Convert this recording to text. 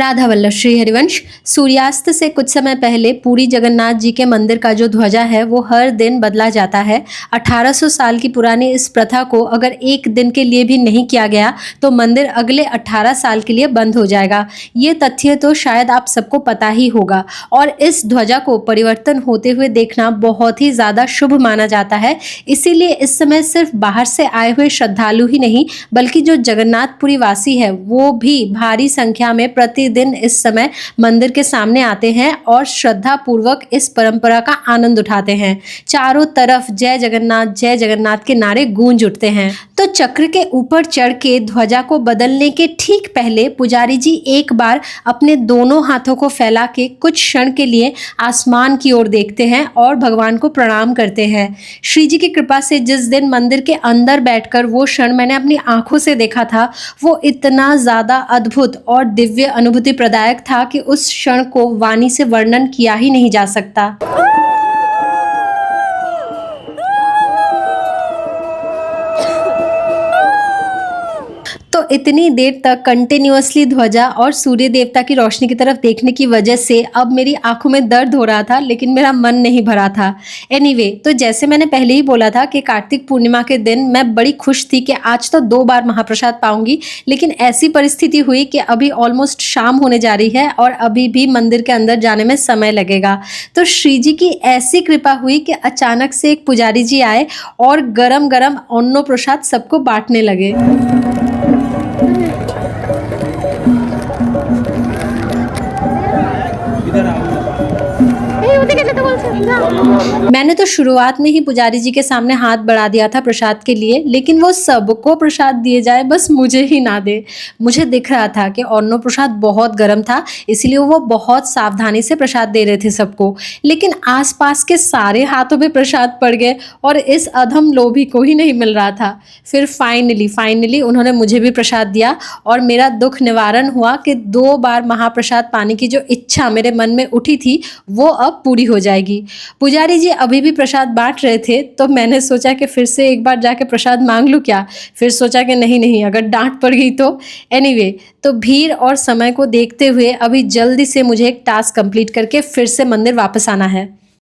राधा वल्लभ श्री हरिवंश। सूर्यास्त से कुछ समय पहले पुरी जगन्नाथ जी के मंदिर का जो ध्वजा है वो हर दिन बदला जाता है। 1800 साल की पुरानी इस प्रथा को अगर एक दिन के लिए भी नहीं किया गया तो मंदिर अगले 18 साल के लिए बंद हो जाएगा। ये तथ्य तो शायद आप सबको पता ही होगा और इस ध्वजा को परिवर्तन होते हुए देखना बहुत ही ज़्यादा शुभ माना जाता है। इसीलिए इस समय सिर्फ बाहर से आए हुए श्रद्धालु ही नहीं बल्कि जो जगन्नाथपुरी वासी है वो भी भारी संख्या में प्रतिदिन इस समय मंदिर के सामने आते हैं और श्रद्धा पूर्वक इस परंपरा का आनंद उठाते हैं। चारों तरफ जय जगन्नाथ के नारे गूंज उठते हैं। तो चक्र के ऊपर चढ़ के ध्वजा को बदलने के ठीक पहले पुजारी जी एक बार अपने दोनों हाथों को फैला के कुछ क्षण के लिए आसमान की ओर देखते हैं और भगवान को प्रणाम करते हैं। श्री जी की कृपा से जिस दिन मंदिर के अंदर बैठकर वो क्षण मैंने अपनी आंखों से देखा था वो इतना ज़्यादा अद्भुत और दिव्य अनुभूति प्रदायक था कि उस क्षण को वाणी से वर्णन किया ही नहीं जा सकता। तो इतनी देर तक कंटिन्यूअसली ध्वजा और सूर्य देवता की रोशनी की तरफ देखने की वजह से अब मेरी आंखों में दर्द हो रहा था लेकिन मेरा मन नहीं भरा था। एनीवे, तो जैसे मैंने पहले ही बोला था कि कार्तिक पूर्णिमा के दिन मैं बड़ी खुश थी कि आज तो 2 बार महाप्रसाद पाऊंगी, लेकिन ऐसी परिस्थिति हुई कि अभी ऑलमोस्ट शाम होने जा रही है और अभी भी मंदिर के अंदर जाने में समय लगेगा। तो श्री जी की ऐसी कृपा हुई कि अचानक से एक पुजारी जी आए और गरम गरम अन्न प्रसाद सबको बांटने लगे। मैंने तो शुरुआत में ही पुजारी जी के सामने हाथ बढ़ा दिया था प्रसाद के लिए, लेकिन वो सबको प्रसाद दिए जाए बस मुझे ही ना दे। मुझे दिख रहा था कि अन्न प्रसाद बहुत गर्म था, इसलिए वो बहुत सावधानी से प्रसाद दे रहे थे सबको, लेकिन आसपास के सारे हाथों पे प्रसाद पड़ गए और इस अधम लोभी को ही नहीं मिल रहा था। फिर फाइनली उन्होंने मुझे भी प्रसाद दिया और मेरा दुख निवारण हुआ कि 2 बार महाप्रसाद पाने की जो इच्छा मेरे मन में उठी थी वो अब पूरी हो जाएगी। पुजारी जी अभी भी प्रसाद बांट रहे थे तो मैंने सोचा कि फिर से एक बार जाके प्रसाद मांग लूँ क्या। फिर सोचा कि नहीं अगर डांट पड़ गई तो। एनीवे, तो भीड़ और समय को देखते हुए अभी जल्दी से मुझे एक टास्क कंप्लीट करके फिर से मंदिर वापस आना है।